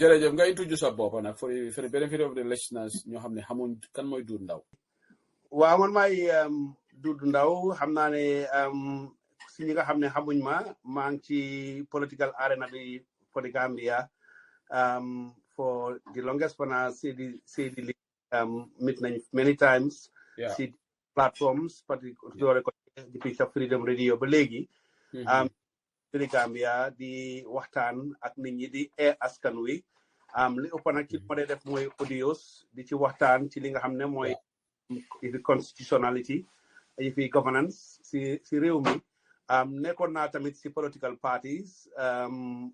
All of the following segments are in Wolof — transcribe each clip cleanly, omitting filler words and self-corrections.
jërëjëf nga introduce sa bopp nag for the benefit of the listeners ñoo xam ne xamuñ kan mooy Dodou Ndow. waaw man maay Dodou Ndow xam naa ne si ñi nga xam ne xamuñ maa ngi ci political arena bi for the Gambia for the longest pana Seydi meet nañ many times si platforms particularly depuis sa Freedom Radio ba léegi di Gambia di waxtaan ak nit ñi di askan wi li ëpp nag ci ma dee def mooy audios di ci waxtaan ci li nga xam ne mooy constitutionality fi governance si réew mi nekkoon naa tamit si political parties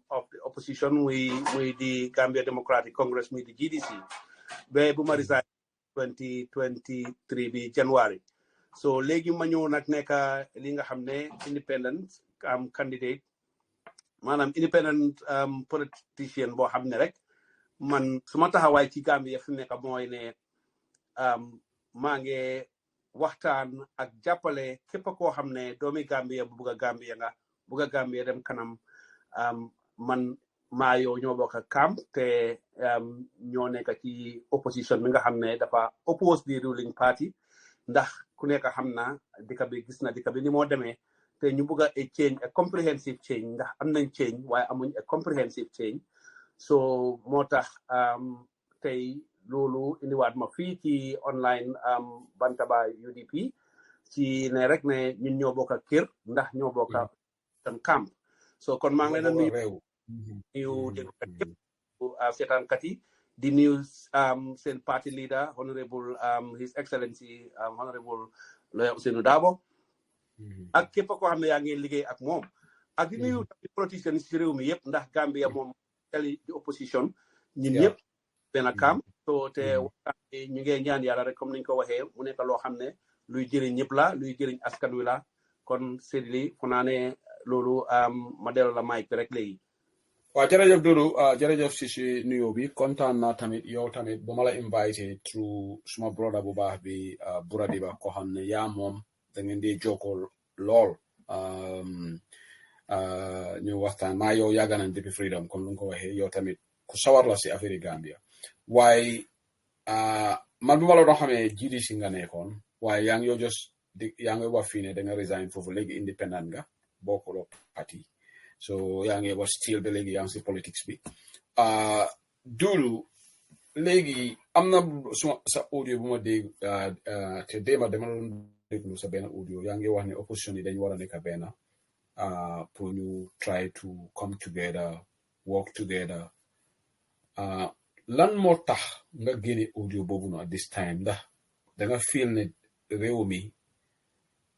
of the opposition muy di Gambia Democratic Congress muy di GDC ba bu ma resign 2023 bi January so léegi ma ñëw nag nekk li nga xam ne independent candidate maanaam independent politicien boo xam ne rek man suma taxawaay ci Gambia fi mu nekk mooy ne maa ngi waxtaan ak jàppale képp koo xam ne doomi Gambia bu bugg a Gambia nga bugg a Gambia dem kanam man maa yow ñoo bokk ak camp te ñoo nekk ci opposition bi nga xam ne dafa oppose the ruling party ndax ku nekk xam na dëkk bi gis na dëkk bi ni moo demee te ñu bugg a change a comprehensive change ndax am nañ change waaye amuñ a comprehensive change so moo tax tey loolu indiwaat ma fii ci online Bantaba UDP ci ne rek ne ñun ñoo bokk kër ndax ñoo bokk tam camp so kon maa ngi leen di nuyu déglukat yëpp seetaankat yi di nuyu seen party leader honorable his excellency honorable Lawyer Ousainou Darboe ak képp koo xam ne yaa ngi liggéey ak moom ak di nuyu tamit politiciens ci réew mi yëpp ndax Gambia moom tali di opposition ñun ñëpp benn camp so te waxtaan ñu ngi ñaan yàlla rek comme niñ ko waxee mu nekk loo xam ne luy jëriñ ñëpp la luy jëriñ askan wi la kon Seydi li fu naa ne loolu ma delloo la mic bi rek léegi waaw jërëjëf Dodou jërëjëf si nuyoo bi kontaan naa tamit yow tamit ba ma la invité through suma brother bu baax bi Buradiba ko xam ne yaa moom da ngeen di jokkoo lool ñu waxtaan maa yow yàgg nañ depuis Freedom comme lu nga ko waxee yow tamit ku sawar la si affaire Gambia waaye man bu ma la doon xamee GDC nga nekkoon waaye yaa ngi yaa ngi wax fii ne da nga resign foofu léegi independent nga bokkuloo parti so yaa ngi wax still ba léegi yaa ngi si politics bi Dodou léegi am na sa audio bu ma dégg te déema dama doon déglu sa benn audio yaa ngi wax ne opposition yi dañu war a nekk benn pour ñu try to come together work together lan moo tax nga génne audio boobu no at this time ndax da nga feel ne réew mi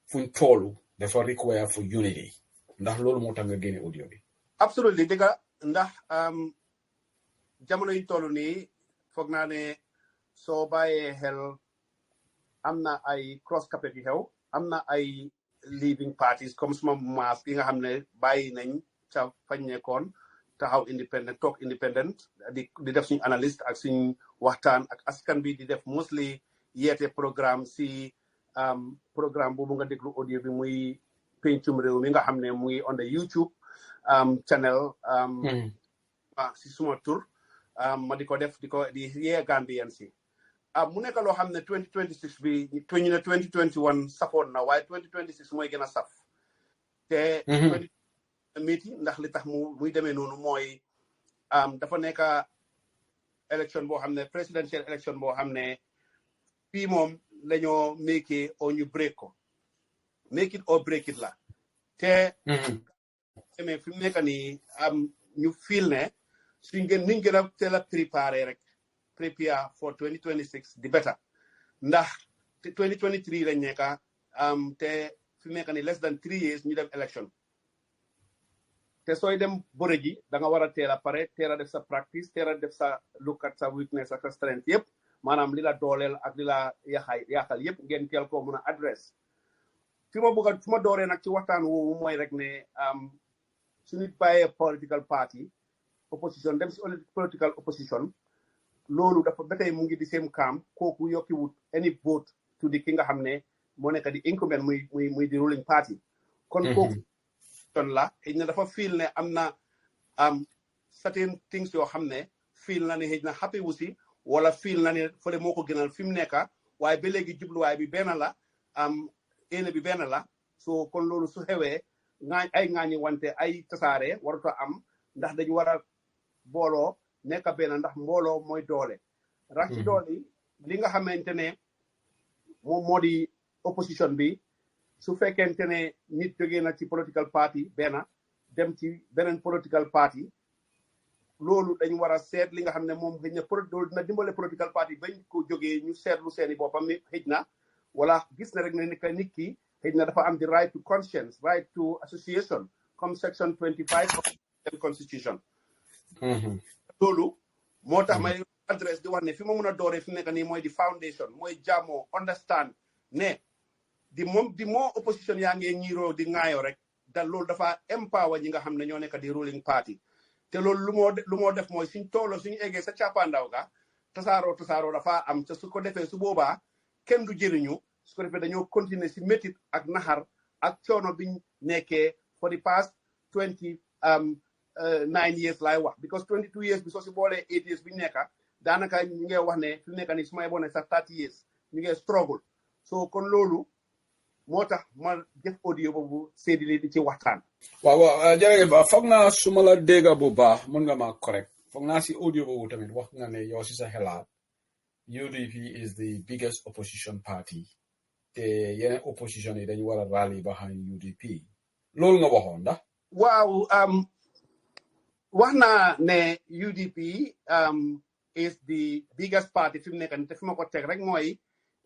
fuñ toolu dafa require for unity ndax loolu moo tax nga génne audio bi absolutely dëgg ndax jamono yi toll nii foog naa ne soo bàyyee xel am na ay cross capet yi xew am na ay leaving parties comme suma maas yi nga xam ne bàyyi nañ ca fañ nekkoon taxaw independent toog independent di def suñu analyst ak suñu waxtaan ak askan bi di def mostly yeete programme si programme boobu nga déglu audio bi muy pencum réew mi nga xam ne muy on the YouTube channel si suma tur ma di ko def di yee Gambian si mu nekk loo xam ne 2026 bi ñu ne 2021 safoon na waaye 2026 mooy gën a saf te métti ndax li tax muy demee noonu mooy dafa nekk élection boo xam ne presidential élection boo xam ne fii moom lañoo make it or ñu break ko make it or break it la te demee fi mu nekk nii ñu feel ne niñ gën a teel a préparé rek prepare for 2026 di better ndax 2023 lañ nekk te fi mu nekk nii less than 3 years ñu dem élection te sooy dem bëre ji da nga war a teel a pare teel a def sa practice teel a def sa look at sa weakness ak sa strength yëpp maanaam li la dooleel ak li la yaaxal yëpp ngeen teel koo mun a adresse fi ma dooree nag ci waxtaan woowu mooy rek ne su nit bàyyee political party opposition dem si political opposition loolu dafa ba tey mu ngi di same camp kooku yokkiwut any vote to di ki nga xam ne moo nekk di incumbent muy di ruling party kon kooku la xëy na dafa feel ne am na certain things yoo xam ne feel na ne xëj na happy wu si wala feel na ne fële moo ko gënal fi mu nekka waaye ba léegi jubluwaay bi benn la éene bi benn la so kon loolu su xewee ay ŋaañi wante ay tasaare waruta am ndax dañu war a booloo nekk benn ndax mbooloo mooy doole rax ci doole li nga xamante ne moom moo di opposition bi su fekkente ne nit jógee na ci political party benn dem ci beneen political party loolu dañ war a seet li nga xam ne moom xëy na loolu dina dimbale political party bañ ko jógee ñu seetlu seeni boppam mi xëj na wala gis na rek ne nit ki xëj na dafa am the right to conscience right to association comme section 25 of the constitution loolu moo tax may adresse di wax ne fi ma mun a dooree fi nekk nii mooy di foundation mooy jàmmoo understand ne di moo opposition yaa ngee ñiiroo di ŋaayoo rek da loolu dafa empower ñi nga xam ne ñoo nekk di ruling party te loolu lu moo def mooy suñ toolo suñu eggee sa càppaandaw ga tasaaroo dafa am te su ko defee su boobaa kenn du jëriñu su ko defee dañoo continuer si métit ak naxar ak coono biñ nekkee for the past 29 years laay wax because 22 years bi soo si boolee 8 years biñu nekka daanaka ñu ngi wax ne fi mu nekk nii su may bone sax 30 years ñu ngi struggle so kon loolu moo tax ma def audio boobu Seydi li di ci waxtaan. waaw jërëjëf foog naa su ma la dégg bu baax mën nga ma correct foog naa si audio boobu tamit wax nga ne yow si sa xelaat UDP is the biggest opposition party te yeneen opposition yi dañu war a rally behind UDP loolu nga waxoon ndax. waaw wax naa ne UDP is the biggest party fi mu nekk nii te fi ma ko teg rek mooy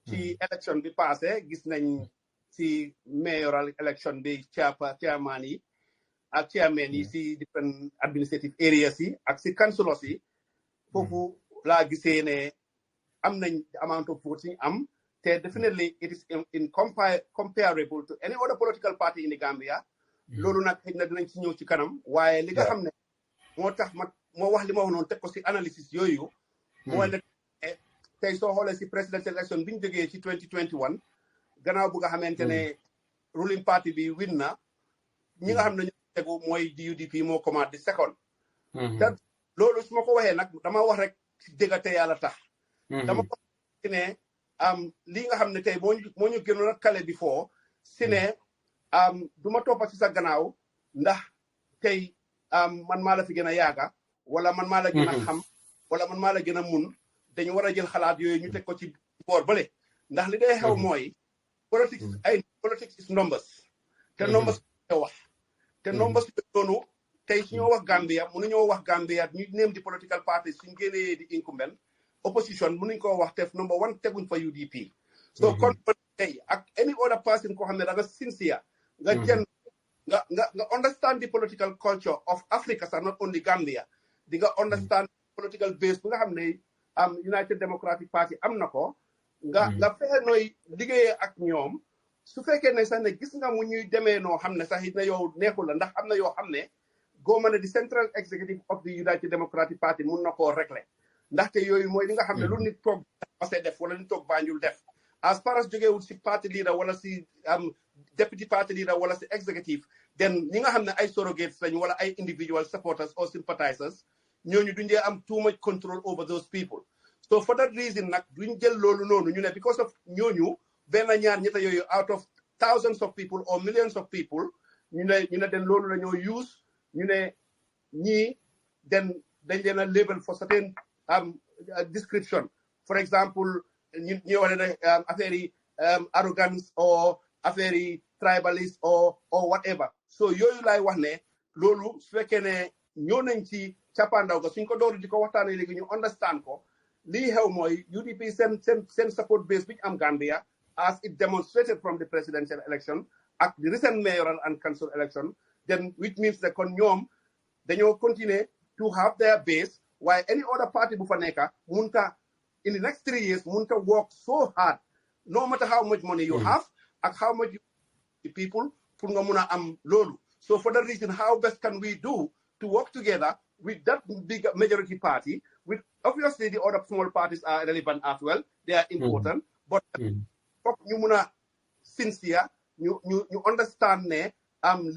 ci élection bi passé gis nañ si mayoral election bi chairman yi ak chairman yi si different administrative areas yi ak si councilors yi foofu laa gisee ne am nañ amount of votes yi am te definitely it is comparable to any other political party in the Gambia loolu nag xëy na dinañ ci ñëw ci kanam waaye li nga xam ne moo tax moo wax li ma wax noonu teg ko si analysis yooyu mooy ne tey soo xoolee si presidential election bi ñu jógee ci 2021 gannaaw bu nga xamante ne ruling party bi win na ñi nga xam ne ñu tegu mooy di UDP moo commande di second te loolu su ma ko waxee nag dama wax rek si dëgg te yàlla tax dama ko ne lii nga xam ne tey moo ñu gënoon a kale bi foo si ne du ma toppa ci sa gannaaw ndax tey man maa la fi gën a yaaga wala man maa la gën a xam wala man maa la gën a mun dañu war a jël xalaat yooyu ñu teg ko ci boor bële ndax li day xew mooy politics is numbers te numbers wax te numbers doonu tey su ñoo wax Gambia mënuñoo wax Gambia ñu name di political parties suñ génnee di incumbent opposition mënuñ koo wax tef number one teguñ fa UDP so kon tey ak any other person koo xam ne da nga sincere nga jën nga understand the political culture of Africa sax not only Gambia di nga understand political base bu nga xam ne United Democratic Party am na ko nga fexe nooy liggéeyee ak ñoom su fekkee ne sax ne gis nga mu ñuy demee noo xam ne sax it na yow neexul la ndax am na yoo xam ne góoma ne di central executive of the United Democratic Party mun na koo régler ndaxte yooyu mooy li nga xam ne lu nit toog passé def wala nit toog Banjul def as far as jógeewul si party leader wala si deputy party leader wala si executive then ñi nga xam ne ay surrogates lañu wala ay individual supporters or sympathizers ñooñu duñ dee am too much control over those people so for that reason nag duñ jël loolu noonu ñu ne because of ñooñu benn ñaar ñetta yooyu out of thousands of people or millions of people ñu ne den loolu la ñoo use ñu ne ñii dañ leen a label for certain description for example ñu wax ne affaire yi arrogance or affaire yi tribalist or whatever so yooyu laay wax ne loolu su fekkee ne ñëw nañ ci cappaandaw ga suñ ko dooru di ko waxtaanee léegi ñu understand ko lii xew mooy UDP seen support base bi ñu am Gambia as it demonstrated from the presidential election ak the recent mayoral and council election then which means that kon ñoom dañoo continue to have their base while any other party bu fa nekka munta in the next 3 years munta work so hard no matter how much money you have ak how much the people pour nga mun a am loolu so for that reason how best can we do to work together with that big majority party with obviously the other small parties are relevant as well they are important but ñu mun a sincere ñu understand ne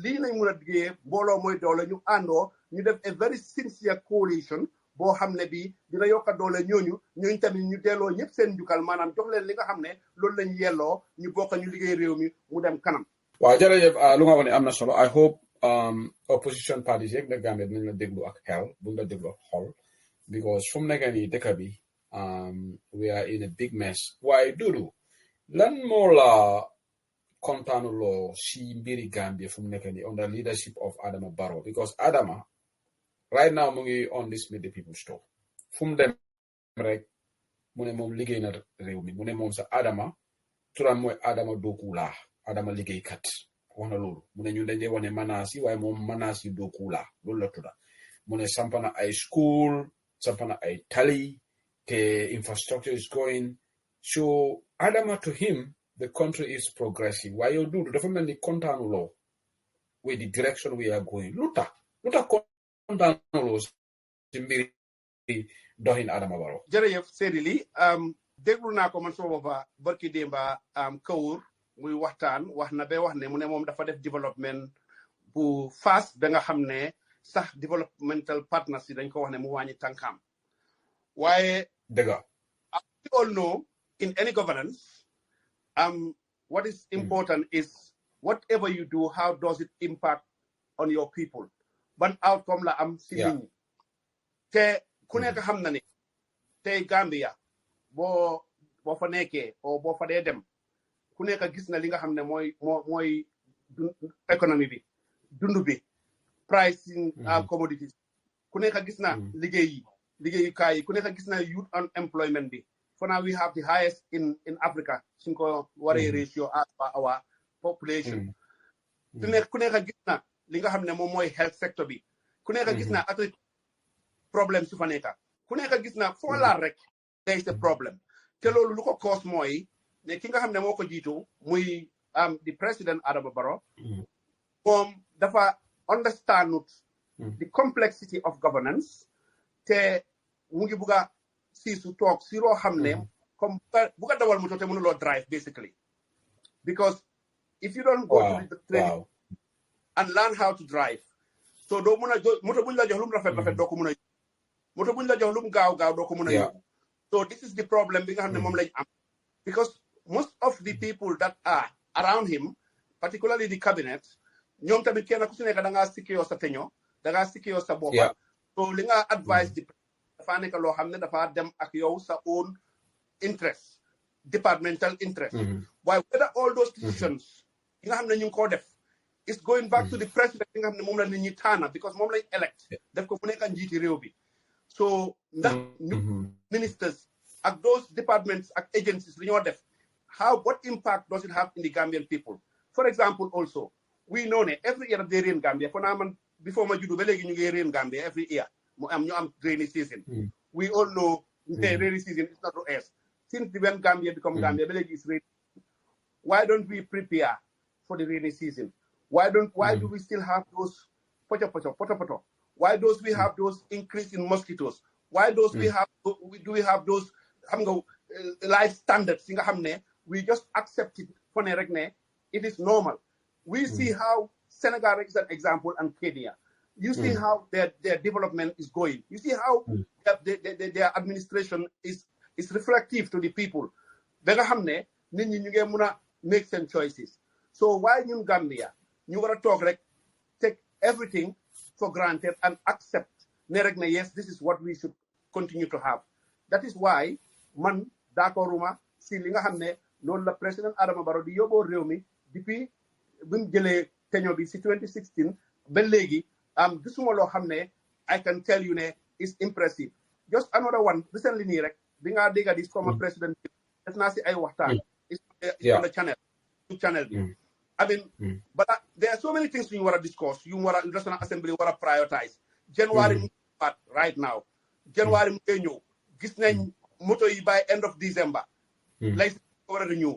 lii lañ mun a liggéey mbooloo mooy doole ñu àndoo ñu def a very sincere coalition boo xam ne bii dina yokk a doole ñooñu tamit ñu delloo ñëpp seen njukkal maanaam jox leen li nga xam ne loolu lañ yelloo ñu bokk ñu liggéey réew mi mu dem kanam. waaw jërëjëf lu nga wax ne am na solo I hope opposition parties yeeg na Gambia dinañ la déglu ak xel buñ la déglu ak xol because fu mu nekk nii dëkk bi we are in a big mess waaye Dodou lan moo la kontaanuloo si mbiri Gambia fu mu nekk nii on the leadership of Adama Barrow because Adama right now mu ngi on this meet the people's talk fu mu dem rek mu ne moom liggéey na réew mi mu ne moom sa Adama turam mooy Adama Dokula Adama liggéeykat wax na loolu mu ne ñun dañ dee wane menaces yi waaye moom menaces yi Dokula loolu la tudda mu ne sampana ay school sampana ay tali te infrastructure is going so Adama to him the country is progressing waaye yow Dudu dafa mel ni kontaanuloo with the direction we are going lu tax kontaanuloo si mbiri doxin Adama Barrow. jërëjëf Seydi Ly déglu naa ko man sama boppa barki démba Kawur muy waxtaan wax na ba wax ne mu ne moom dafa def développement bu fast ba nga xam ne sax developmental partners yi dañ ko wax ne mu wàññi tànkam waaye dëgg we all know in any governance what is important is whatever you do how does it impact on your people ban outcome la am si nit ñi te ku nekk xam na ne tey Gambia boo fa nekkee o boo fa dee dem ku nekk gis na li nga xam ne mooy économie bi dund bi pricing commodities ku nekk gis na liggéeyukaay yi ku nekk gis na youth unemployment bi for now we have the highest in Africa suñ ko waree ratio as per our population ku nekk gis na li nga xam ne moom mooy health sector bi ku nekk gis na problème su fa nekk ku nekk gis na foo laal rek there is a problem te loolu lu ko cause mooy ne ki nga xam ne moo ko jiitu muy the president Adama Barrow moom dafa understand the complexity of governance te mu ngi bugg a siisu toog si loo xam ne comme bugg a dawal moto te mënuloo drive basically because if you don't go to the training and learn how to drive so doo mun a moto buñ la jox lu mu rafet doo ko mun a moto buñ la jox lu mu gaaw doo ko mun a yóbbu so this is the problem bi nga xam ne moom lañ am because most of the people that are around him particularly the cabinet ñoom tamit kenn ku si nekk da ngaa sikkiyoo sa teño da ngaa sikkiyoo sa boppa so li nga advice di dafa nekk loo xam ne dafa dem ak yow sa own interest departmental interest waaye whether all those decisions yi nga xam ne ñu ngi koo def is going back to the president yi nga xam ne moom la nit ñi taana because moom lañ elect def ko mu nekk njiiti réew bi so ndax ñu ministers ak those departments ak agencies li ñoo def what impact does it have in the Gambian people for example also we know ne every year they rain Gambia for naa man before ma juddu ba léegi ñu ngi rain Gambia every year ñu am rainy season we all know the rainy season is not to us since when Gambia become Gambia ba léegi is rainy why don't we prepare for the rainy season why do we still have those poto why do we have those increase in mosquitoes why do we have those xam nga life standards yi nga xam ne we just accept it for ne rek ne it is normal we see how Senegal is an example and Kenya you see how their development is going you see how their administration is reflective to the people ba nga xam ne nit ñi ñu ngi mun a make some choices so why ñun Gambia ñu war a toog rek take everything for granted and accept ne rek ne yes this is what we should continue to have that is why man d'accorduma si li nga xam ne loolu la président Adama Barrow di yóbboo réew mi depuis bu mu jëlee teño bi si 2016 ba léegi gisuma loo xam ne I can tell you ne is impressive just another one recently nii rek bi nga dégga di former président def naa si ay waxtaan is on the channel bi I mean but there are so many things you want to discuss you war a National Assembly war a prioritize January mu right now January mu ngi ñëw gis nañ moto yi by end of December license war a renew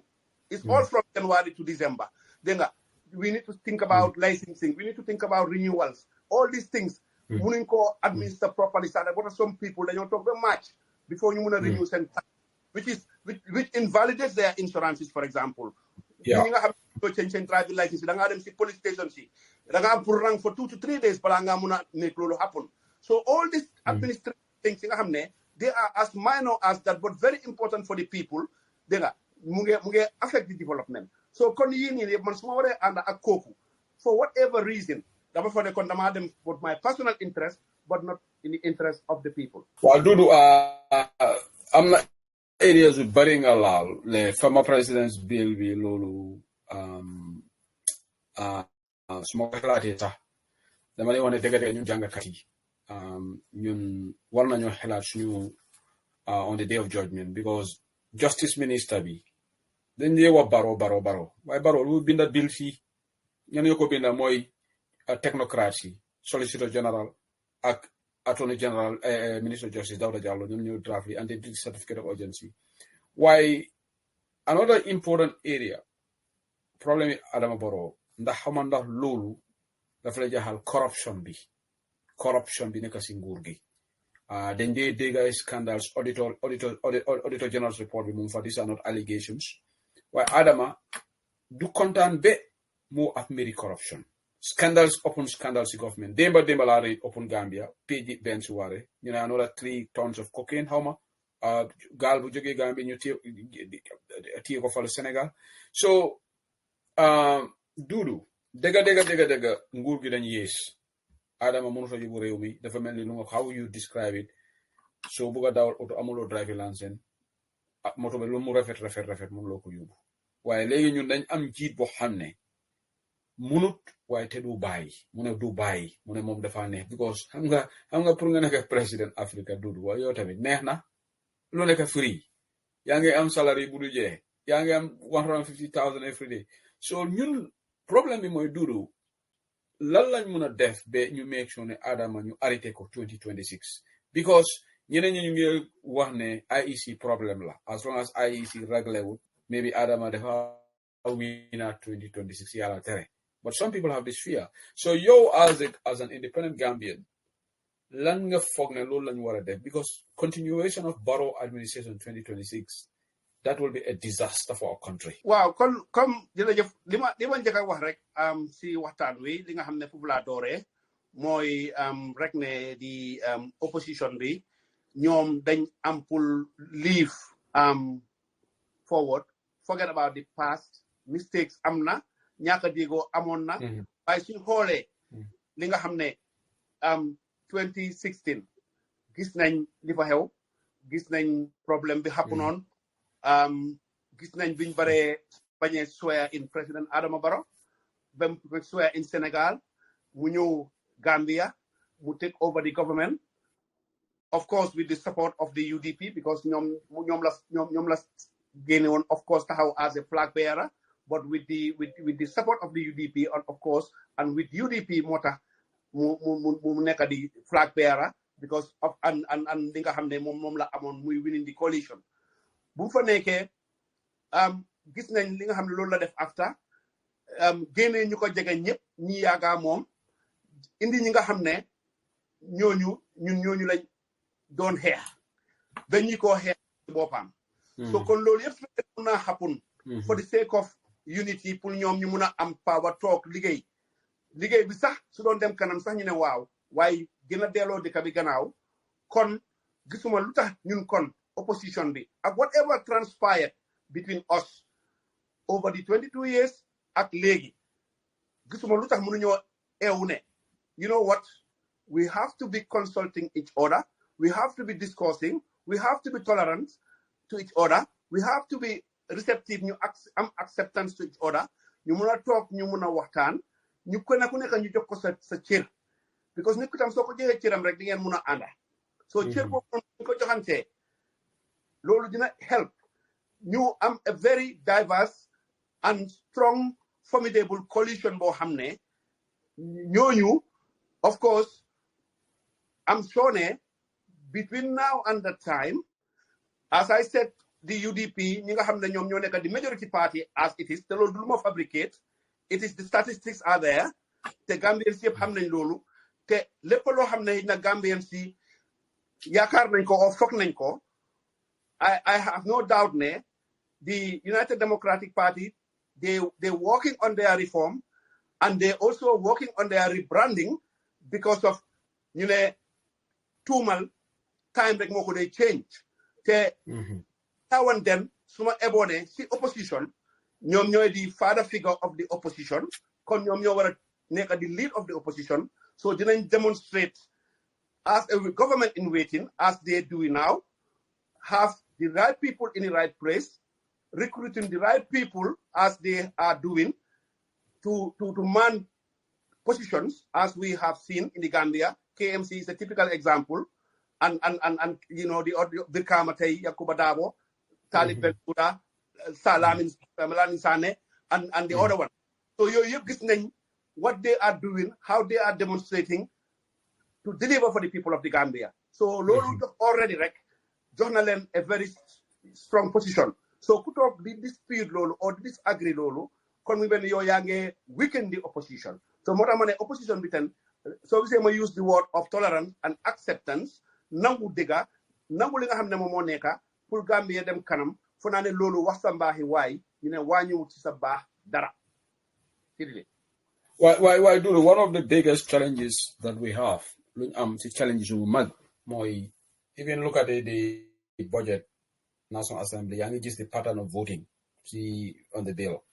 it's all from January to December dégg nga we need to think about licensing we need to think about renewals all these things munuñ ko administer properly sax what are some people dañoo toog ba March before ñu mun a renew seen which invalidates their insurances for example ñi nga xam ne change seen driving license da ngaa dem si police station si da ngaa pour rang for 2 to 3 days balaa ngaa mun a make loolu happen so all this administration things nga xam ne they are as minor as that but very important for the people dégg nga mu ngi affect the development so kon yii nii man su ma waree ànd ak kooku for whatever reason dama fa ne kon damaa dem for my personal interest but not in the interest of the people. Well, Dudu, am na areas yu bari nga laal le former president's bill bi loolu su ma ko xalaatee sax dama lay wax ne dëgg-dëgg ñun jàngkat yi ñun war nañoo xalaat suñu on the day of judgment because justice minister bi dañ dee wax baro waaye baro lu binda bill fii ñan ñoo ko binda mooy technocrates yi solicitor general ak attorney general minister of justice Dawda Jallow ñoom ñoo draft li and they did certificate of urgency waaye another important area problème yi Adama Barrow ndax xama ndax loolu dafa lay jaxal corruption bi nekk si nguur gi dañ dee dégg ay scandals auditor general's report bi moom fa these are not allegations waaye Adama du kontaan be moo af mbiri corruption scandals upon scandals in government demba laa rey upon Gambia page benn si waare ñu ne another 3 tons of cocaine xawma gaal bu jógee Gambia ñu téye ko fal Sénégal so Dudu dëgga nguur gi dañ yées Adama mënut a yóbbu réew mi dafa mel ni lu nga how you describe it so bëgg a dawal oto amuloo driving license moto bi lu mu rafet mënuloo ko yóbbu waaye léegi ñun dañ am jiit boo xam ne munut waaye te du bàyyi mu ne moom dafa neex because xam nga pour nga nekk président Africa Dudu waaye yow tamit neex na lu nekk free yaa ngi am salary bu du jeex yaa ngi am 150,000 every day so ñun problème bi mooy Dudu lan lañ mun a def ba ñu make sure ne Adama ñu arrêté ko 2026 because ñeneen ñi ñu ngi wax ne IEC problème la as long as IEC réglé wul maybe Adama dafa wina 2026 yàlla tere but some people have this fear so yow as an independent Gambian lan nga foog ne loolu lañu war a def because continuation of Barrow administration 2026 that will be a disaster for our country. waaw kon comme jërëjëf li ma njëkk a wax rek si waxtaan wi li nga xam ne foofu laa dooree mooy rek ne di opposition bi ñoom dañ am pour leave forward forget about the past mistakes am na ñàkk a déggoo amoon na waaye suñ xoolee li nga xam ne 2016 gis nañ li fa xew gis nañ problème bi happen noon gis nañ biñ bañee swear in President Adama Barrow bam swear in Senegal mu ñëw Gambia mu take over the government of course with the support of the UDP because ñoom la génne woon of course taxaw as a flag bearer but with the support of the UDP of course and with UDP moo tax mu nekk di flag bearer because of and li nga xam ne moom la amoon muy winning the coalition bu mu fa nekkee gis nañ li nga xam ne loolu la def after génnee ñu ko jege ñëpp ñi yaagaa moom indi ñi nga xam ne ñooñu lañ doon xeex ba ñi koo xeex boppam so kon loolu yëpp mun naa happen for the sake of unity pour ñoom ñu mun a am power toog liggéey bi sax su doon dem kanam sax ñu ne waaw waaye gën a delloo dëkk bi gannaaw kon gisuma lu tax ñun kon opposition bi ak whatever transpired between us over the 22 years ak léegi gisuma lu tax mënuñoo eewu ne you know what we have to be consulting each other we have to be discussing we have to be tolerant to each other we have to be receptive ñu am acceptance to each other ñu mun a toog ñu mun a waxtaan ñu ku nekk ñu jox ko sa cër because nit ku tam soo ko joxee cëram rek di ngeen mun a ànda so cër boobu noonu ñu ko joxantee loolu dina help ñu am a very diverse and strong formidable coalition boo xam ne ñooñu of course I'm sure ne between now and that time as I said the UDP ñi nga xam ne ñoom ñoo nekk di majority party as it is te loolu du lu ma fabricate it is the statistics are there te Gambians yëpp xam nañ loolu te lépp loo xam ne na Gambians yi yaakaar nañ ko o foog nañ ko I have no doubt ne the United Democratic Party they working on their reform and they also working on their rebranding because of ñu ne tuumal time rek moo ko day change te now and then suma ebone si opposition ñoom ñooy the father figure of the opposition kon ñoom ñoo war a nekk the lead of the opposition so dinañ demonstrate as a government in waiting as they do now have the right people in the right place recruiting the right people as they are doing to man positions as we have seen in the Gambia. KMC is a typical example. And you know, the Birkama Tay, Yakuba Dabo, Talib Ben Buda, Salamin Sane, and the other one. So you're listening what they are doing, how they are demonstrating to deliver for the people of the Gambia. So Lolo already journal a very strong position. So could talk this speed Lolo or disagree Lolo, can we when you're young weaken the opposition. So more than opposition written, so we say we use the word of tolerance and acceptance. Nangu dega nangu li nga xamne mo neka pour Gambia dem kanam fo naane lolu wax sa mbaxi way ñu ne wañu ci sa bax dara. Why do one of the biggest challenges that we have the challenges we mag moy even look at the budget National Assembly and just the pattern of voting see on the bill.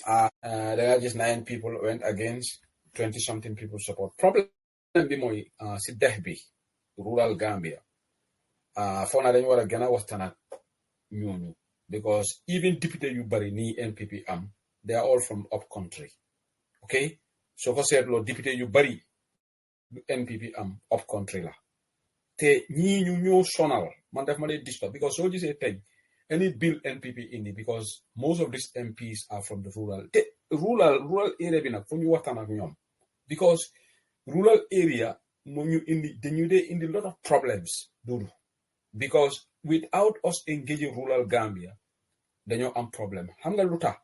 There are just 9 people went against 20 something people support. Problem bi moy ci dex bi rural Gambia. For now, what again was tanak ñooñu because even deputy you bari ni NPP they are all from up country. Okay, so ko seetlo deputy you bari NPP up country la. Te ñi ñu ñoo sonal man def ma lay disturb because so gisee tey any bill NPP indi because most of these MPs are from the rural. Te rural area bi nak fu ñu waxtaan ak ñoom because rural area in a lot of problems, Dodou. Because without us engaging rural Gambia, then you have a problem. Hamga luta.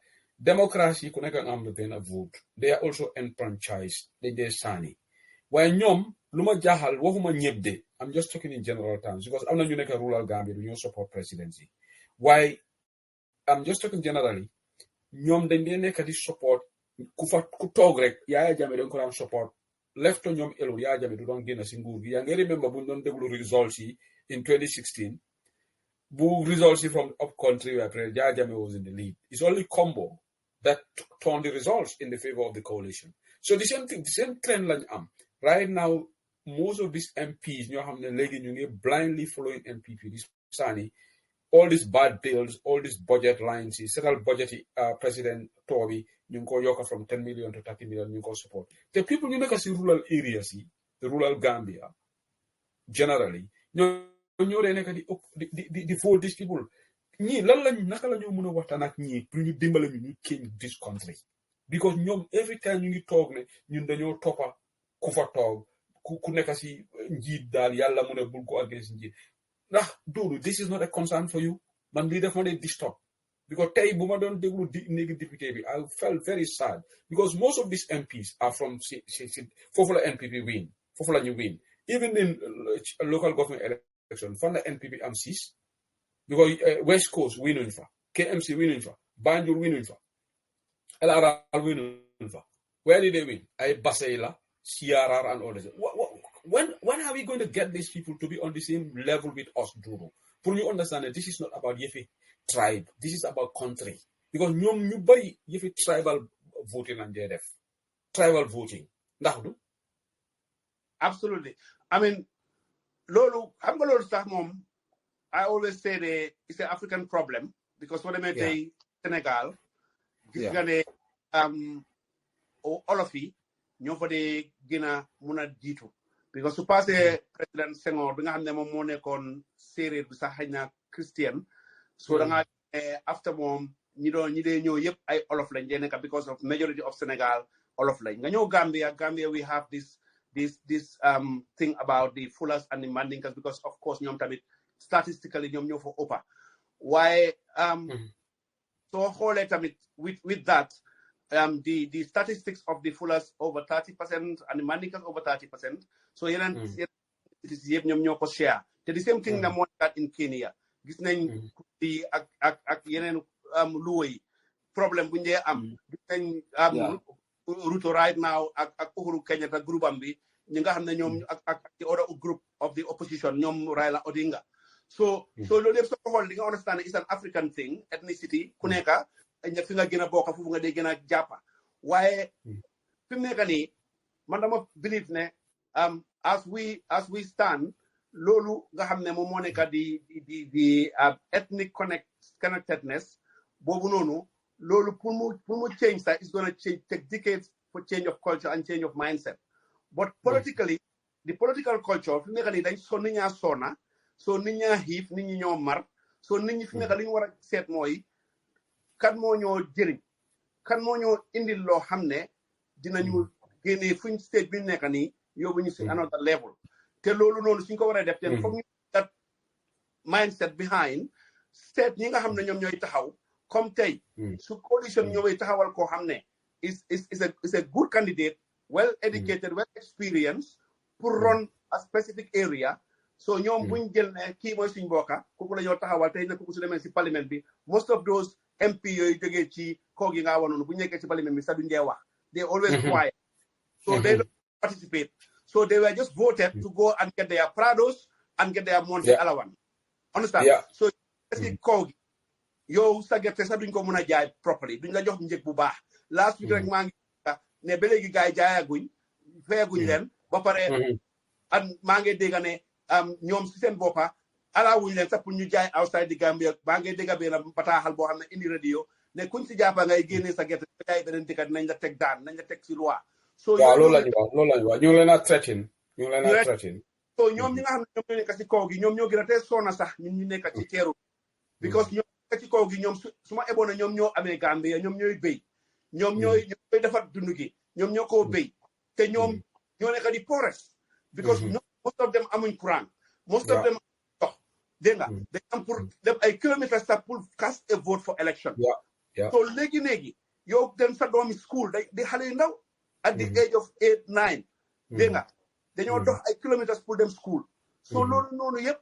Democracy connect am the vote. They are also enfranchised. They sani. When nyom luma jahal wahuma nyebde. I'm just talking in general terms because I'm not unique rural Gambia. You support presidency. Why? I'm just talking generally. Nyom den they support kufa kutogrek ya jame don ko support. Left on ñom elo ya jabe du don gëna ci nguur gi ya nga remember bu don deglu results in 2016 bu results from up country where ya jabe was in the lead. It's only combo that turned the results in the favor of the coalition. So the same thing, the same trend lañ am right now. Most of these MPs ñoo xamne legi ñu ngi blindly following MPP this sani all these bad bills, all these budget lines, several budget president Toby ñu ko yokka from 10 million to 30 million ñu ko support. The people ñu nekk ci rural areas the rural Gambia generally ñoo dee nekk di vote these people ñii lan lañ naka la ñoo mën a waxtaan ak ñii pour ñu dimbale ñu change this country because ñoom every time ñu ngi toog ne ñun dañoo toppa ku fa toog ku nekk ci njiit daal yàlla mu ne bul ko against njiit ndax Doudou this is not a concern for you man lii def ma dee disturb because tey bu ma doon déglu néegi député bi I felt very sad because most of these MPs are from foofu la NPP win foofu la ñu win even in local government election fan la NPP am 6 because West Coast winuñ fa KMC winuñ fa Banjul winuñ fa LRR winuñ fa where did they win ay Bassey la CRR and all this. When are we going to get these people to be on the same level with us, Doudou? For you understand that this is not about Yefi tribe. This is about country. Because you buy Yefi tribal voting and JDF. Tribal voting. Absolutely. I mean, Lolo, I'm going to start, Mom. I always say it's an African problem because when I say Senegal, all of it, ñoo fa dee gën a mun a jiitu because su passé président Senghor bi nga xam ne moom moo nekkoon séeréer bi sax xëy na Christian so da nga after moom ñi dee ñëw yëpp ay olof lañ dee nekk because of majority of Senegal olof lañ nga ñëw Gambia we have this thing about the Fullers and the Mandinkas because of course ñoom tamit statistically ñoom ñoo fa ëppa waaye soo xoolee tamit with that the statistics of the Fullers over 30% and the Mandinkas over 30%. So yëpp ñoom ñoo ko share. Te the same thing na moo nekkaat in Kenya. Gis nañ di ak yeneen luwa yi problème bu ñu dee am. Gis nañ Ruto right now ak Uhuru Kenyatta groupe am bi ñi nga xam ne ñoom ak the other group of the opposition ñoom Raila Odinga so loolu yëpp soo ko xool di nga understand it's an African thing ethnicity ku nekka fi nga gën a bokk foofu nga dee gën a jàppa waaye fi mu nekk nii man dama believe ne as we stand loolu nga xam ne moom moo nekk di ethnic connectedness boobu noonu loolu pour mu change sax is gonna take decades for change of culture and change of mindset but politically the political culture fi mu nekk nii dañ so nit ñaa soona so nit ñaa xiif nit ñi ñoo mar so nit ñi fi mu nekk li ñu war a seet mooy kan moo ñoo jëriñ kan moo ñoo indil loo xam ne dinañu génnee fuñ stage bi ñu nekk nii yóbbu ñu si another level te loolu noonu suñ ko waree def te foog ñu that mindset behind seet ñi nga xam ne ñoom ñooy taxaw comme tey su coalition ñëwee taxawal koo xam ne is a good candidate well educated well experienced pour run a specific area so ñoom buñ jël ne kii mooy suñ bokka kooku la ñoo taxawal tey ne kooku su demee si parlement bi most of those MP yooyu jógee ci koog yi nga wanoonu bu ñu nekkee ci parlement bi sax duñ dee wax they always quiet so they don't participate so they were just voted to go and get their prados and get their monthly allowance understand so si koog yow sa gerte sax duñ ko mën a jaay properly duñ la jox njëg bu baax last week rek maa ngi ne ba léegi gars yi jaayaguñ feeguñ leen ba pare maa ngi dégg ne ñoom si seen boppa alaawuñ leen sax pour ñu jaay outside di Gambia maa ngi dégg benn bataaxal boo xam ne indi radio ne kuñ si jàppa ngay génnee sa gerte ba jaay beneen dëkk nañ la teg daan nañ la teg si loi so loolu lañu wax ñu leen a threaten so ñoom ñi nga xam ne ñoom ñoo nekk si kaw gi ñoom ñoo gën a tee soona sax ñun ñu nekk ci teeru because ñoom nekk ci kaw gi ñoom su ma eboon ñoom ñoo amee Gambia ñoom ñooy béy ñoom ñooy defar dund gi ñoom ñoo koo béy te ñoom ñoo nekk di poorest because most of them amuñ courant most of them dox dégg nga dañ am pour def ay kilomètres sax pour cast a vote for election so léegi yow dem sa doomi school di xale yu ndaw at the age of 8 9 dégg nga dañoo dox ay kilomètres pour dem school so loolu noonu yëpp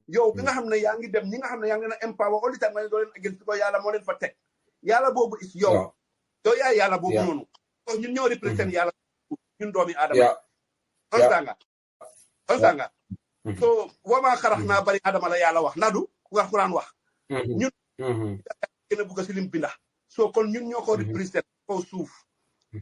yow bi nga xam ne yaa ngi dem ñi nga xam ne yaa ngi leen a empower all the time nga ne doo leen against ko yàlla moo leen fa teg yàlla boobu is yow yaay yàlla boobu noonu so ñun ñoo represent yàlla ñun doomi aadama onsanga so wama xarax naa bari adama la yàlla wax nadu nga Quran wax ñun gën a bugg si lim binda so kon ñun ñoo ko represent kaw suuf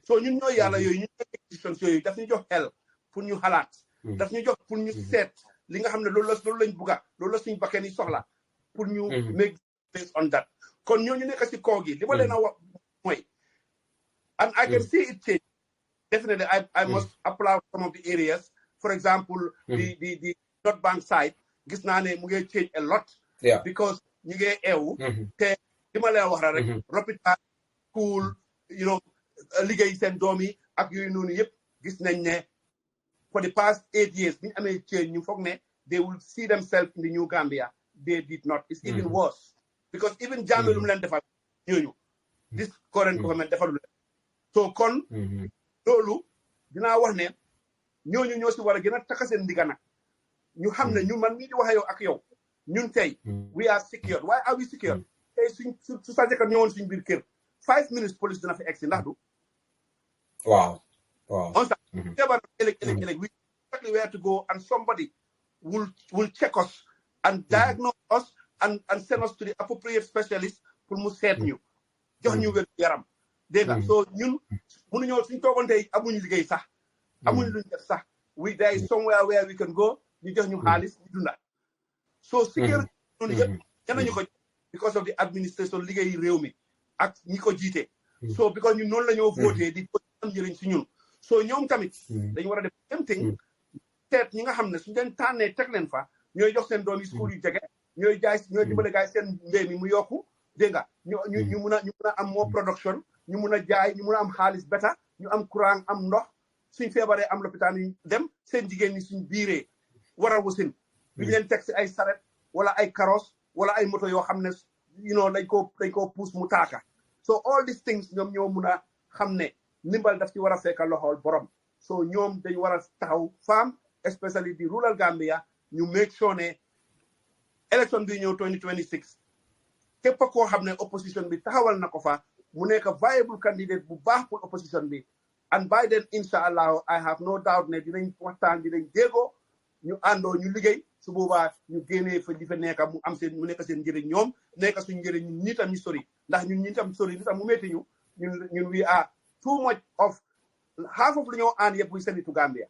so ñun ñoo yàlla yooyu ñun ñoo existence yooyu daf ñu jox xel pour ñu xalaat daf ñu jox pour ñu seet li nga xam ne loolu lañ bugga loolu la suñu bakkeen yi soxla pour ñu make based on that kon ñooñu nekk si kaw gi li ma leen a wax mooy and I can see it change definitely I must applaud some of the areas for example the North Bank side gis naa ne mu ngi change a lot because ñu ngi eewu te li ma leen wax rek lopitaan school liggéey seen doom yi ak yooyu noonu yëpp gis nañ ne for the past 8 years bi ñu amee change ñu foog ne they will see themselves in the new Gambia they did not it's even worse because even Jammeh lu mu leen defal ñooñu this current government defalu leen so kon loolu dinaa wax ne ñooñu ñoo si war a gën a takka seen ndiga nag ñu xam ne ñu man mii di wax yow ak yow ñun tey we are secured why are we secured tey su sa jëkkër ñëwoon suñ biir kër 5 minutes police dina fi egsi ndax du waaw on sa feebar ëllëg we exactly where to go and somebody will check us and diagnose us and send us to the appropriate specialist pour mu seet ñu jox ñu wér yaram dégg nga so ñun mënuñoo suñ toogoon tey amuñu liggéey sax amuñu luñ def sax there is somewhere where we can go ñu jox ñu xaalis ñu dunda so sécurité noonu yëpp ñanañu ko because of the administration liggéey réew mi ak ñi ko jiite so because ñun noonu la ñoo voté di am njëriñ si ñun so ñoom tamit dañu war a def same thing teet ñi nga xam ne suñu leen tànnee teg leen fa ñooy jox seen doom yi school yu jege ñooy dimbale gaay seen mbéy mi mu yokku dégg nga ñu mun a am more production ñu mun a jaay ñu mun a am xaalis beta ñu am courant am ndox suñ feebaree am lopitaan yu dem seen jigéen ñi suñ biiree war a wasin duñu leen teg si ay saret wala ay carrosse wala ay moto yoo xam ne dañ koo puus mu taaka so all these things ñoom ñoo mun a xam ne ndimbal daf ci war a fekk loxol borom so ñoom dañ war a taxaw femme especially di rural Gambia ñu make sure ne élection bi ñëw 2026 képp koo xam ne opposition bi taxawal na ko fa mu nekk viable candidate bu baax pour opposition bi and by then inshallah I have no doubt ne dinañ waxtaan dinañ déggoo ñu àndoo ñu liggéey su boobaa ñu génnee fa di fa nekk mu am seen mu nekk seen njëriñ ñoom nekk suñu njëriñ ñun ñi tam ñu sori ndax ñun ñi tam sori li tam mu métti ñu ñun we are too much of half of lu ñoo aan yëpp we send it to Gambia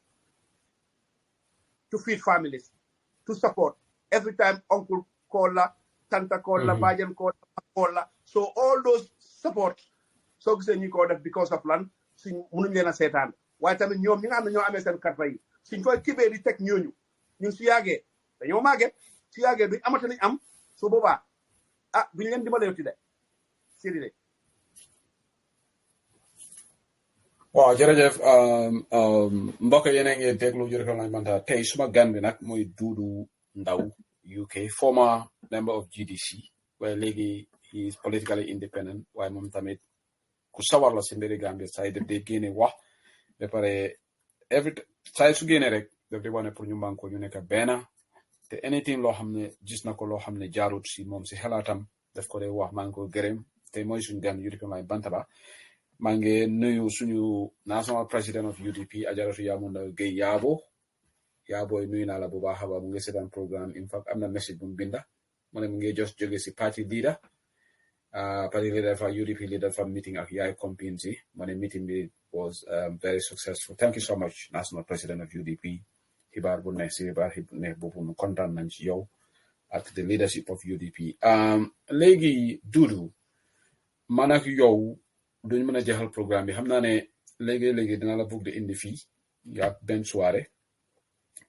to feed families to support every time uncle call la tanta call la bàjjen call la so all those support soo gisee ñu ko def because of lan suñ mënuñ leen a seetaan waaye tamit ñoom ñi nga xam ne ñoo amee seen karta yi suñ koy kibee di teg ñooñu ñun su yàggee dañoo màgget su yàggee duñ amata nañ am su boobaa duñ leen dimbalee ti de siri waaw jërëjëf mbokk yéen a ngi déglu Jërëjëf Lañ Banta tey suma gan bi nag mooy Dodou Ndow UK former member of GDC waaye léegi he is politically independent waaye moom tamit ku sawar la si mbiri Gambia saa def day génne wax ba pare saa su génne rek daf di wane pour ñu mbanko ñu nekk benn te anything loo xam ne gis na ko loo xam ne jaarut si moom si xalaatam daf ko dee wax maa ngi ko gërëm te mooy suñu gan Jërëjëf Lañ Bantaba maa ngi nuyu suñu national president of UDP Ajaratu Yamunda Gueye Yaabo nuyu naa la bu baax a baax mu ngi seetaan programme in fact am na message bu mu binda mu ne mu ngi just jóge si party leader fa UDP leader fa meeting ak yaay campaign si mu ne meeting bi was very successful. Thank you so much national president of UDP xibaar bu neex si xibaar bu neex boobu nu kontaan nañ ci yow ak the leadership of UDP léegi Dodou man ak yow duñ mën a jeexal programme bi xam naa ne léegi dina la bëgg di indi fii yaa benn soirée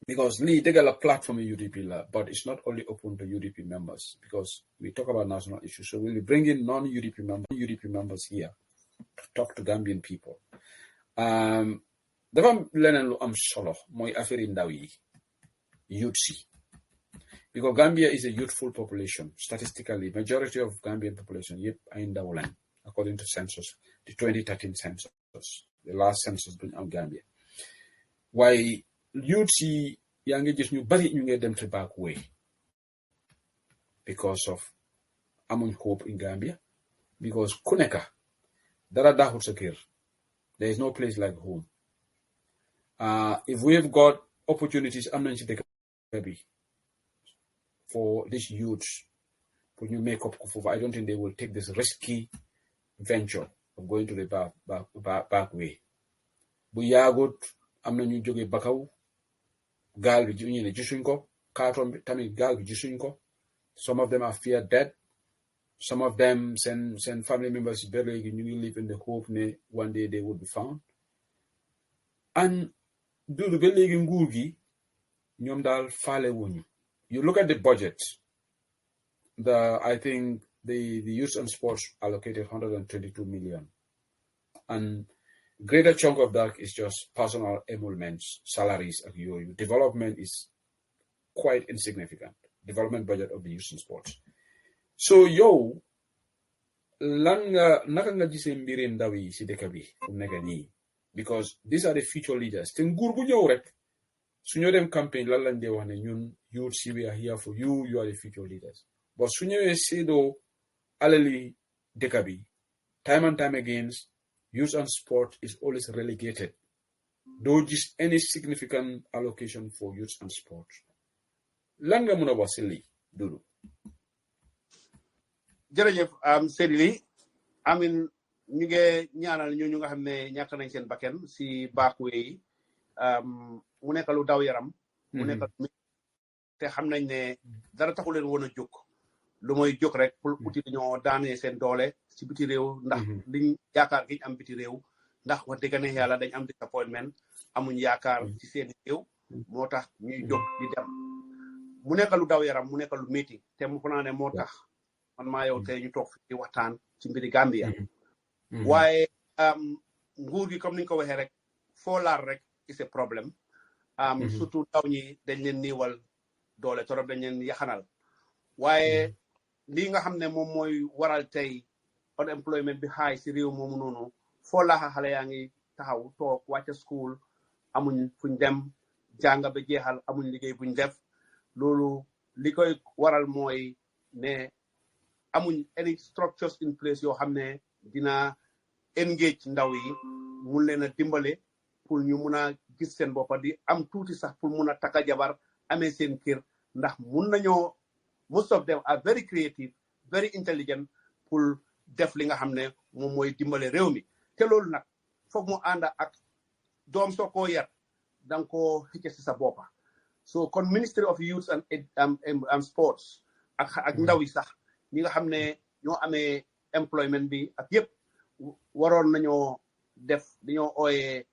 because lii dëgg la platform UDP la but it's not only open to UDP members because we talk about national issues so we'll be bringing non-UDP members here to talk to Gambian people dafa am leneen lu am solo mooy affaire ndaw yi youth si because Gambia is a youthful population statistically majority of Gambian population yëpp ay ndaw lañ according to census, the 2013 census, the last census buñ am Gambia. Why youth si yaa ngi gis ñu bari ñu ngi dem to back way because of amuñ hope in Gambia because ku nekk dara daaxul sa kër there is no place like home if we've got opportunities am nañ ci dëkk bi for these youths pour ñu make up ko foofu I don't think they will take this risky venture of going to the back way bu yaagut am na ñu jóge Bakaw gaal bi ñu ne gisuñ ko carton bi tamit gaal bi gisuñ ko some of them are feared dead some of them send family members ba léegi ñu ngi live in the hope ne one day they would be found and Dodou ba léegi nguur gi ñoom daal faale wuñu you look at the budget I think the youth and sports allocated 122 million. And greater chunk of that is just personal emoluments, salaries of your development is quite insignificant. Development budget of the youth and sports. So naka nga gisee mbiri ndaw yi si dëkk bi fu nekk nii because these are the future leaders. Te nguur bu ñëw rek su ñoo dem campaign lan lañ dee wax ne ñun youth si we are here for you, you are the future leaders. But su ñëwee séedoo alali dëkk bi time and time again youth and sport is always relegated. Doo gis any significant allocation for youth and sport. Lan nga mën a wax si lii Dodou. jërëjëf Seydou amin ñu ngi ñaanal ñu nga xam ne ñàkk nañ seen bakken si baakuwe yi mu nekk lu daw yaram mu nekk te xam nañ ne dara taxu leen woon a jóg lu mooy jóg rek pour uti dañoo daanee seen doole si biti réew ndax liñ yaakaar giñ am biti réew ndax wax dëgg ne yàlla dañ am disappointment amuñ yaakaar ci seen réew moo tax ñuy jóg di dem mu nekk lu daw yaram mu nekk lu métti te mu ko naa ne moo tax man maa yow tey ñu toog fi di waxtaan ci mbiri Gambia waaye nguur gi comme niñ ko waxee rek foo laal rek c'est problème surtout ndaw ñi dañ leen niiwal doole torop dañ leen yaxanal waaye lii nga xam ne moom mooy waral tey unemployment bi high si réew moomu noonu foo laaxa xale yaa ngi taxaw toog wàcca school amuñ fuñ dem jàng ba jeexal amuñ liggéey buñ def loolu li koy waral mooy ne amuñ any structures in place yoo xam ne dina engage ndaw yi mun leen a dimbale pour ñu mun a gis seen boppa di am tuuti sax pour mun a takka jabar amee seen kër ndax mun nañoo most of them are very creative very intelligent pour def li nga xam ne moom mooy dimbale réew mi te loolu nag foog mu ànd ak doom soo koo yar danga koo xëcc si sa boppa so kon Ministry of Youth and Sports ak ndaw yi sax ñi nga xam ne ñoo amee employment bi ak yëpp waroon nañoo def dañoo ooyee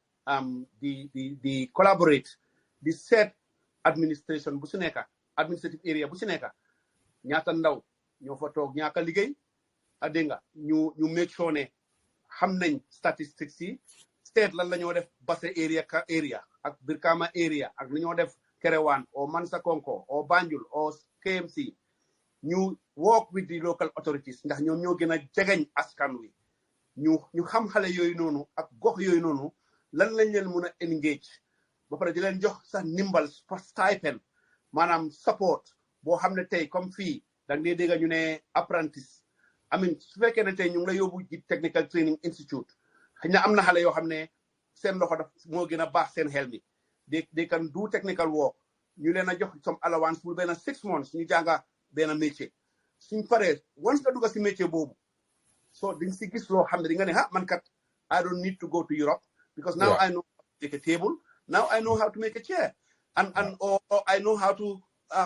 di collaborate di seet administration bu si nekka administrative area bu si nekka ñaata ndaw ñoo fa toog ñaaka liggéey a dégg nga ñu make sure ne xam nañ statistics yi state lan la ñoo def Basse area ak Brikama area ak lu ñoo def Kerewan o Mansakonko o Banjul o KMC ñu work with the local authorities ndax ñoom ñoo gën a jegeñ askan wi ñu xam xale yooyu noonu ak gox yooyu noonu lan lañ leen mun a engage ba pare di leen jox sax ndimbal stipend maanaam support boo xam ne tey comme fii danga dee dégg ñu ne apprentice amin su fekkee ne tey ñu ngi la yóbbu ji technical training institute xëy na am na xale yoo xam ne seen loxo daf moo gën a baax seen xel mi they can do technical work ñu leen a jox some allowance pour benn 6 months ñu jànga benn métier suñ paree once nga dugga si métier boobu so dañ si gis loo xam ne di nga ne man kat I don't need to go to Europe because now I know how to make a table now I know how to make a chair or I know how to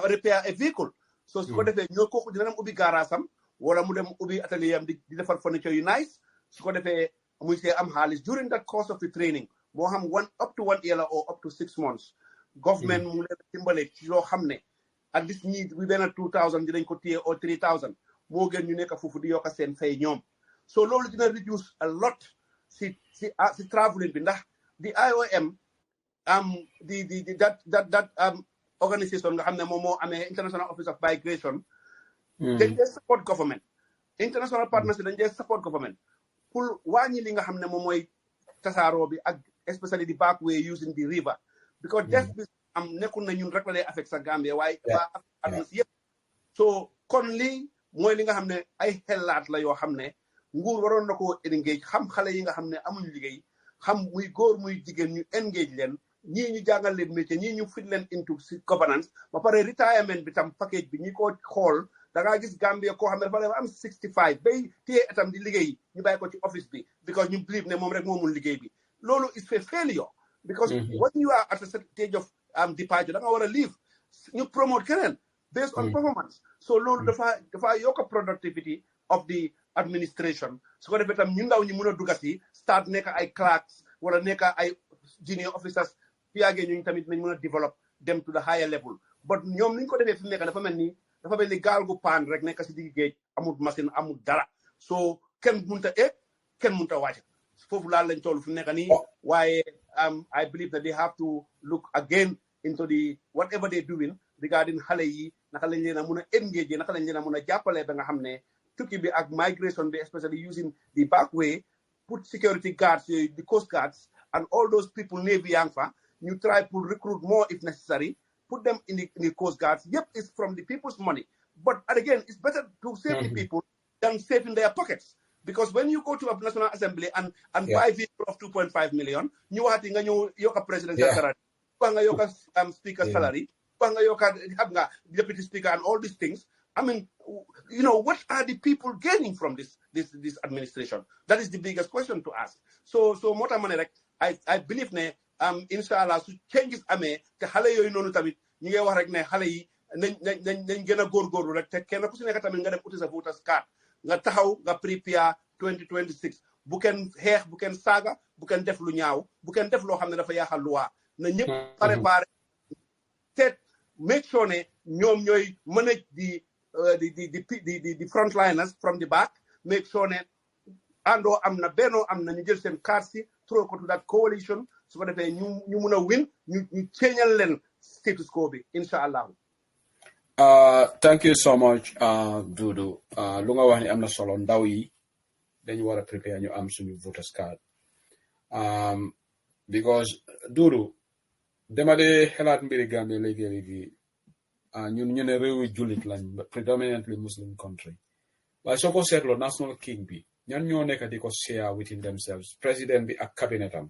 repair a vehicle so su ko defee ñoo kooku dina dem ubbi garage am wala mu dem ubbi atelier am di defar furniture yu nice su ko defee muy see am xaalis during that course of the training moo xam up to 1 year or up to 6 months government mu leen dimbale ci loo xam ne at least ñii bi benn 2000 dinañ ko téye or 3000 moo gën ñu nekk foofu di yokk seen fay ñoom so loolu dina reduce a lot si traveling bi ndax di IOM that organisation nga xam ne moom moo amee International Office of Migration dañ dee support government international partnership dañ dee support government pour wàññi li nga xam ne moom mooy tasaaroo bi ak especially the back way using the river because def bi am nekkul na ñun rek la lay affect sa Gambia waaye dafa affect yëpp so kon lii mooy li nga xam ne ay xelaat la yoo xam ne nguur waroon na ko engage xam xale yi nga xam ne amuñ liggéey xam muy góor muy jigéen ñu engage leen ñii ñu jàngal leen métier ñii ñu fit leen into si governance ba pare retirement bi tam package bi ñi ko xool da ngaa gis Gambia koo xam ne dafa am 65 bay téye atam di liggéey ñu bàyyi ko ci office bi because ñu believe ne moom rek moomul liggéey bi loolu is a failure because when you are at a stage of departure da nga war a leave ñu promote keneen based on performance so loolu dafa yokk productivity of the administration su ko defee tam ñu ndaw ñi mun a dugga si start nekk ay clerks wala nekk ay junior officers fi yàggee ñu tamit nañ mun a develop dem to the higher level but ñoom ni ñu ko defee fi mu nekk dafa mel ni gaal gu paan rek nekk si digg géej amul machine amul dara so kenn munta eeg kenn munta wàcc foofu laal lañ toll fi mu nekk nii waaye I believe that they have to look again into the whatever they're doing regarding xale yi naka lañ leen a mun a engage naka lañ leen a mun a jàppale ba nga xam ne tukki bi ak migration bi especially using the back way put security guards the coast guards and all those people Navy yang fa you try to recruit more if necessary put them in the coast guards yep it's from the people's money but again it's better to save the people than save in their pockets because when you go to a National Assembly and buy vehicle of 2.5 million ñu waxati nga ñëw yokka presidential salary ba nga yokka speaker salary ba nga yokka xam nga deputy speaker and all these things I mean, what are the people gaining from this administration? That is the biggest question to ask. So moo tax ma ne rek I believe ne inshallah su changes amee te xale yooyu noonu tamit ñu ngi wax rek ne xale yi nañ gën a góorgóorlu rek te kenn ku si nekk tamit nga dem uti sa voters card nga taxaw nga prepare 2026 bu kenn xeex bu kenn saaga bu kenn def lu ñaaw bu kenn def loo xam ne dafa yaaxal luwaa na ñëpp préparé te make sure ne ñoom ñooy manage the frontliners from the back make sure ne àndoo am na bennoo am na ñu jël seen carte si throw ko to that coalition su ko defee ñu mun a win ñu ceeñal leen status quo bi incha allah. Thank you so much Dodou lu nga wax ni am na solo ndaw yi dañu war a prepare ñu am suñu voters card because Dodou dama dee xelaat mbiri Gambie léegi ñun ñu ne réewi jullit lañ predominantly Muslim country waaye soo ko seetloo national king bi ñan ñoo nekk di ko share within themselves president bi ak cabinetam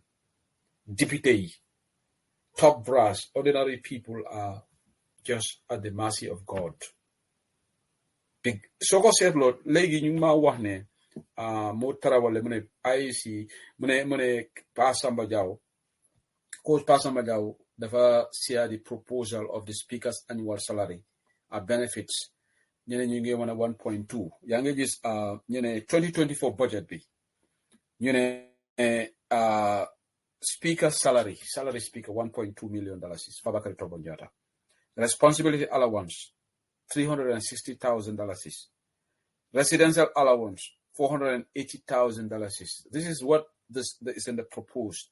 député yi top brass ordinary people are just at the mercy of God big soo ko seetloo léegi ñu ngi maa wax ne moo tarawale mu ne IEC mu ne Pa Samba Jaw coach Pa Samba Jaw dafa share the proposal of the speaker's annual salary benefits ñene ñu ngi wane 1.2 yaa ngi gis ñene 2024 budget bi ñu ne speaker salary speaker $1.2 million Fabakary Tombong Jatta responsibility allowance $360,000 residential allowance $480,000 this is what this is in the proposed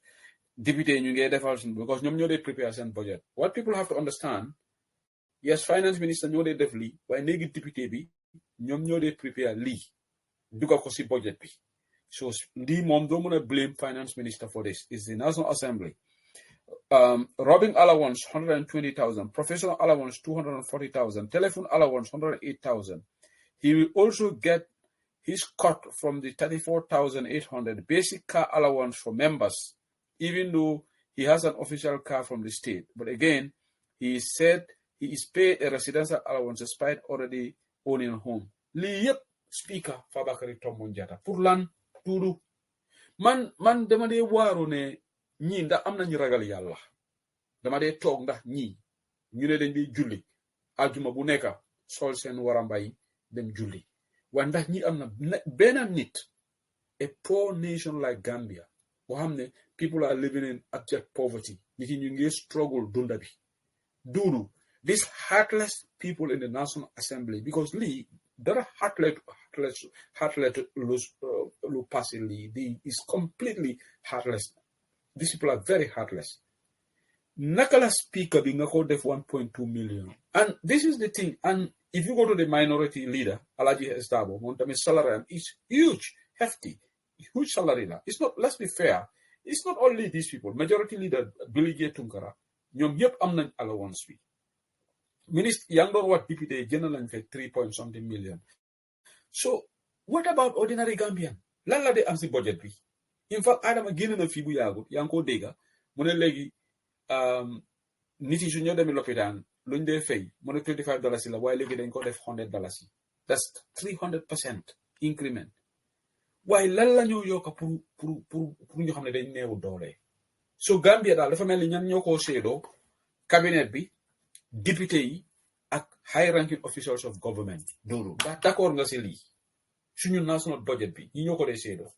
deputy ñu ngi defal because ñoom ñoo dee prepare seen budget what people have to understand yes finance minister ñoo dee def lii waaye léegi député bi ñoom ñoo dee prepare lii dugal ko si budget bi so lii moom doo mën a blame finance minister for this is the National Assembly robbing allowance $120,000 professional allowance $240,000 telephone allowance $108,000 he will also get his cut from the $34,800 basic car allowance for members even though he has an official car from the state but again he said he is paid a residential allowance despite already owning a home. Lii yëpp speaker Fabakary Tombong Jatta pour lan tuuru man dama dee waaru ne ñii ndax am nañu ragal yàlla dama dee toog ndax ñii ñu ne dañ di julli aljuma bu nekk sol seen warambay dem julli waaye ndax ñi am na benn nit a poor nation like Gambia boo xam ne people are living in abject poverty nit yi ñu ngi struggle dunda bi duuru these heartless people in the National Assembly, because Lee, they're heartless lu pass Lee. Is completely heartless. These people are very heartless. Nakala speaker being def 1.2 million. And this is the thing. And if you go to the minority leader, Alaji Estabo, Montami salary is huge, hefty, huge salary. It's not, let's be fair. It's not only these people. Majority leader, Billy J. Tunkara, ñoom yëpp am nañ allowance bi. Minister, young doon what député jënd nañ fekk 3.something million. So, what about ordinary Gambian? Lan la de am si budget bi. In fact, Adama génn na fii bu yàggut yaa ngi ko dégga mu ne léegi nit yi su ñoo demee lopitaan luñ dee fay mu ne $25 la waaye léegi dañ ko def $100. That's 300% increment. waaye lan la ñoo yokka pour ñu xam ne dañ neewu doole. So Gambia daal dafa mel ni ñan ñoo ko seedoo cabinet bi député yi ak high ranking officials of government Dodou ndax d'accord nga si lii suñu national budget bi ñi ñoo ko dee seedoo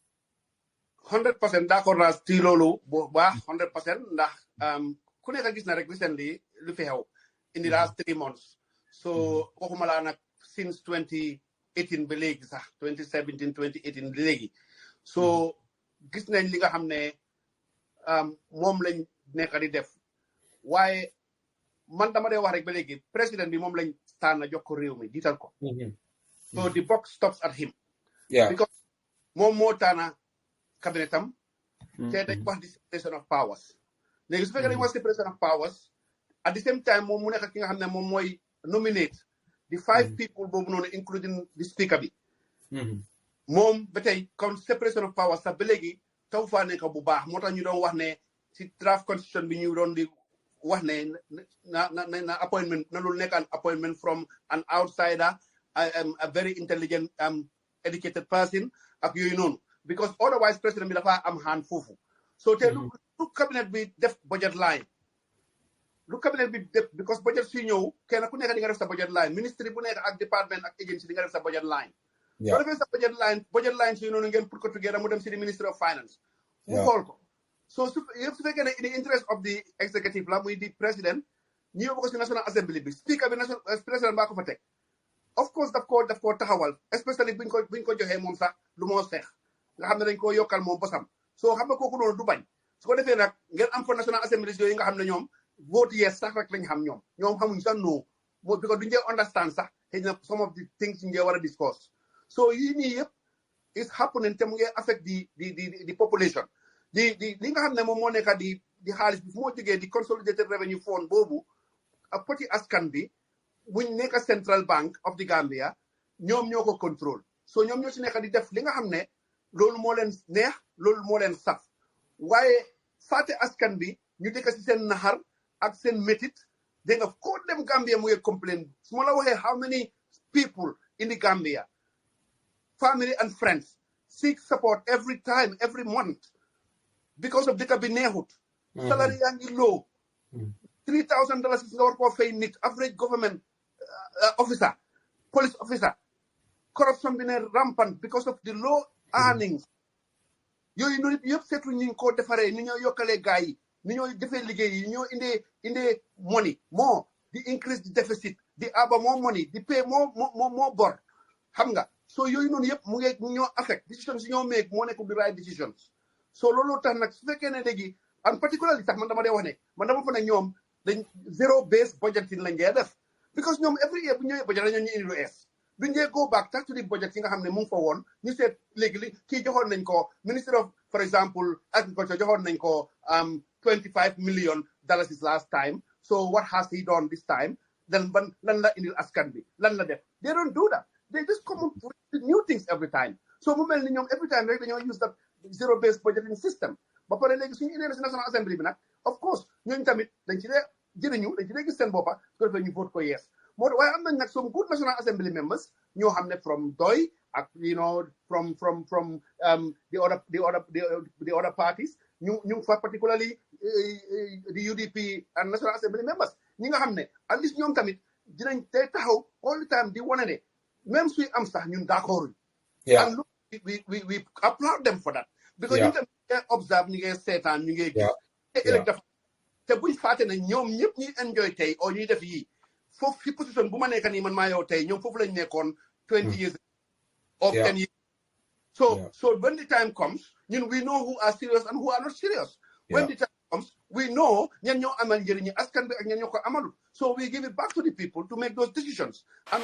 100% d'accord naa ci loolu bu baax 100% ndax ku nekk gis na rek recently lu fi xew in the last 3 months so waxuma laa nag since 2018 ba léegi sax 2017 2018 ba léegi so gis nañ li nga xam ne moom lañ nekk di def waaye man dama dee wax rek ba léegi président bi moom lañ tànn jox ko réew mi jiital ko so the buck stops at him because moom moo tànn cabinetam te dañ wax di separation of powers léegi su fekkee dañ wax separation of powers at the same time moom mu nekk ki nga xam ne moom mooy nominate the 5 people boobu noonu including the speaker bi moom ba tey comme separation of powers sax ba léegi taw faa nekk bu baax moo tax ñu doon wax ne si draft constitution bi ñu doon di wax ne na appointment na lu nekk an appointment from an outsider a very intelligent educated person ak yooyu noonu because otherwise président bi dafa am hand foofu so te lu cabinet bi def budget line lu cabinet bi def because budget suy ñëw kenn ku nekk di nga def sa budget line ministry bu nekk ak department ak agency di nga def sa budget line soo defee sa budget line suy noonu ngeen put ko together mu dem si di ministry of finance mu xool ko so su fekkee ne in the interest of the executive la muy di président ñu yóbbu ko si national assembly bi speaker bi national président baa ko fa teg of course daf koo taxawal especially buñ ko joxee moom sax lu moo seex nga xam ne dañ koo yokkal moom bosam soo xam ne kooku noonu du bañ su ko defee nag ngeen am fa national assembly yooyu nga xam ne ñoom vote yes sax rek lañ xam ñoom xamuñ sax no moo because duñ dee understand sax xëy na some of the things ñu war a discuss so yii nii yëpp is happening te mu ngi affect the population li nga xam ne moom moo nekk di xaalis bi fu moo jógee di consolidated revenue fund boobu ak poti askan bi buñ nekk Central Bank of the Gambia ñoom ñoo ko contrôle so ñoom ñoo si nekk di def li nga xam ne loolu moo leen neex loolu moo leen saf waaye fàtte askan bi ñu dëkk si seen naxar ak seen métit dégg nga koo dem Gambia mu ngi complain su ma la waxee how many people in the Gambia family and friends seek support every time every month because of dëkk bi neexut salary yaa ngi low $3,000 nga war koo fay nit average government officer police officer corruption bi ne rampant because of the low earnings yooyu noonu yëpp seetlu ñu ngi ko defaree ni ñoo yokkalee gars yi ni ñoo defee liggéey yi ñoo indee money more di increase the deficit di aba more money di pay more bor xam nga so yooyu noonu yëpp mu ngi ñoo affect decisions yi ñoo make moo nekk di right decisions so loolu tax nag su fekkee ne léegi en particularly sax man dama dee wax ne man dama fa ne ñoom dañ zero base budgeting lañ dee def because ñoom every year bu ñëwee budget dañoo ñu indi lu ees duñ dee go back tax to the budget yi nga xam ne mu ngi fa woon ñu seet léegi li kii joxoon nañ ko ministry of for example agriculture joxoon nañ ko $25 million last time so what has he done this time then lan la indil askan bi lan la def they don't do that they just come up with new things every time so mu mel ni ñoom every time rek dañoo use that zero based budgeting system ba pare léegi suñu indee si national assembly bi nag of course ñooñu tamit dañ ci dee jëriñu dañ ci dee gis seen boppa su ko defee ñu vote ko yes moo tax waaye am nañ nag some good national assembly members ñoo xam ne from doy ak from the other parties ñu fa particularly the UDP and national assembly members ñi nga xam ne at least ñoom tamit dinañ tey taxaw all the time di wane ne même suy am sax ñun d'accord and look we applaud them for that because ñu tamit ñu ngi observe ñu ngi seetaan ñu ngi gis ëllëg dafa te buñ fàtte ne ñoom ñëpp ñuy enjoy tey o ñuy def yii foofu fi position bu ma nekk nii man maa yow tey ñoom foofu lañ nekkoon 20 years of 10 years so when the time comes we know who are serious and who are not serious when the time comes we know ñan ñoo amal njëriñi askan bi ak ñan ñoo ko amalut so we give it back to the people to make those decisions and